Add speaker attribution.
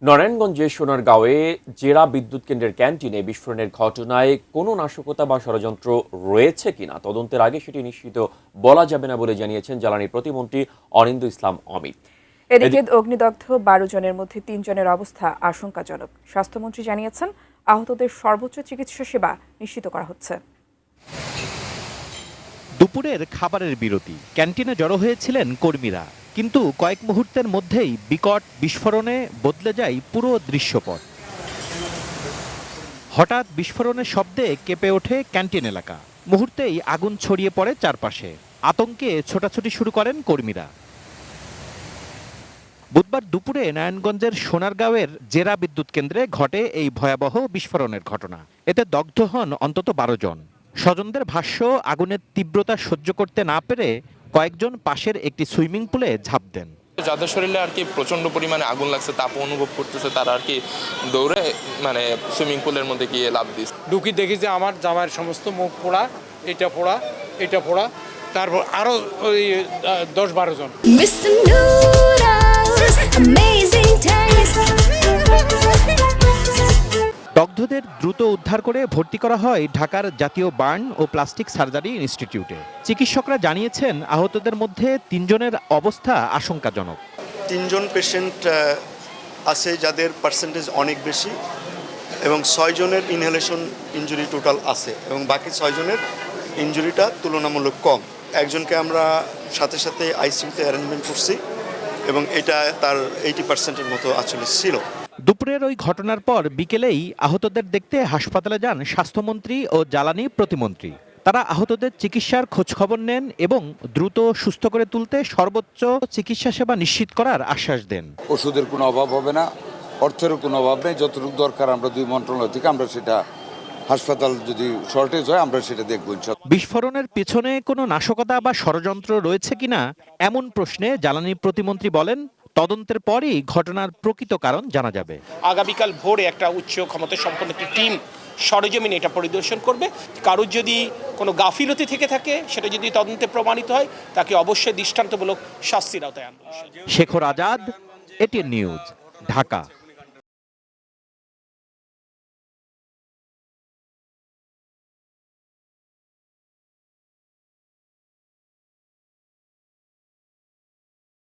Speaker 1: নারায়ণগঞ্জের সোনারগাঁওয়ে জেলা বিদ্যুৎ কেন্দ্রের ক্যান্টিনে বিস্ফোরণের ঘটনায় কোনো নাশকতা বা ষড়যন্ত্র রয়েছে কিনা তদন্তের আগে সেটি নিশ্চিত বলা যাবে না বলে জানিয়েছেন জ্বালানি প্রতিমন্ত্রী অনিন্দ্য ইসলাম অমিত।
Speaker 2: এদিকে অগ্নিদগ্ধ ১২ জনের মধ্যে ৩ জনের অবস্থা আশঙ্কাজনক। স্বাস্থ্যমন্ত্রী জানিয়েছেন, আহতদের সর্বোচ্চ চিকিৎসা সেবা নিশ্চিত করা হচ্ছে।
Speaker 3: দুপুরের খাবারের বিরতি, ক্যান্টিনে জড়ো হয়েছিলেন কর্মীরা, কিন্তু কয়েক মুহূর্তের মধ্যেই বিকট বিস্ফোরণে বদলে যায় পুরো দৃশ্যপট। হঠাৎ বিস্ফোরণের শব্দে কেঁপে ওঠে ক্যান্টিন এলাকা। মুহূর্তেই আগুন ছড়িয়ে পড়ে চারপাশে। আতঙ্কে ছোটাছুটি শুরু করেন কর্মীরা। বুধবার দুপুরে নারায়ণগঞ্জের সোনারগাঁওয়ের জেলা বিদ্যুৎ কেন্দ্রে ঘটে এই ভয়াবহ বিস্ফোরণের ঘটনা। এতে দগ্ধ হন অন্তত ১২ জন। স্বজনদের ভাষ্য, আগুনের তীব্রতা সহ্য করতে না পেরে কয়েকজন পাশের একটি সুইমিং পুলে ঝাঁপ দেন।
Speaker 4: যাদের শরীরে আর কি প্রচন্ড পরিমাণে আগুন লাগছে, তাপ অনুভব করতেছে, তারা আর কি দৌড়ে সুইমিং পুলের মধ্যে গিয়ে লাফ দিচ্ছে।
Speaker 5: ঢুকি দেখি যে আমার জামাইয়ের সমস্ত মুখ পোড়া, এটা পোড়া, এটা পোড়া, তারপর আরো ওই ১০-১২ জন।
Speaker 3: দগ্ধদের দ্রুত উদ্ধার করে ভর্তি করা হয় ঢাকার জাতীয় বার্ন ও প্লাস্টিক সার্জারি ইনস্টিটিউটে। চিকিৎসকরা জানিয়েছেন, আহতদের মধ্যে ৩ জনের অবস্থা আশঙ্কাজনক।
Speaker 6: ৩ জন পেশেন্ট আছে যাদের পার্সেন্টেজ অনেক বেশি, এবং ৬ জনের ইনহেলেশন ইনজুরি টোটাল আছে, এবং বাকি ৬ জনের ইনজুরিটা তুলনামূলক কম। একজনকে আমরা সাথে সাথে আইসিইউতে অ্যারেঞ্জমেন্ট করছি, এবং এটা তার 80%-এর মতো আসলে ছিল।
Speaker 3: দুপুরের ওই ঘটনার পর বিকেলেই আহতদের দেখতে হাসপাতালে যান স্বাস্থ্যমন্ত্রী ও জ্বালানি প্রতিমন্ত্রী। তারা আহতদের চিকিৎসার খোঁজখবর নেন এবং দ্রুত সুস্থ করে তুলতে সর্বোচ্চ চিকিৎসা সেবা নিশ্চিত করার আশ্বাস দেন।
Speaker 7: ওষুধের কোনো অভাব হবে না, অর্থেরও কোনো অভাব নেই। যতটুকু দরকার আমরা ২ মন্ত্রণালয় থেকে আমরা সেটা, হাসপাতাল যদি শর্টেজ হয় আমরা সেটা দেখব।
Speaker 3: বিস্ফোরণের পেছনে কোনো নাশকতা বা ষড়যন্ত্র রয়েছে কিনা এমন প্রশ্নে জ্বালানি প্রতিমন্ত্রী বলেন, তদন্তের পরই ঘটনার প্রকৃত কারণ জানা যাবে।
Speaker 8: আগামীকাল ভোরে একটা উচ্চ ক্ষমতা সম্পন্ন একটি টিম সরেজমিনে এটা পরিদর্শন করবে। কারোর যদি কোনো গাফিলতি থেকে থাকে, সেটা যদি তদন্তে প্রমাণিত হয়, তাকে অবশ্যই দৃষ্টান্তমূলক শাস্তির আওতায় আনবে।
Speaker 3: Shekhar Azad, ATN news, Dhaka.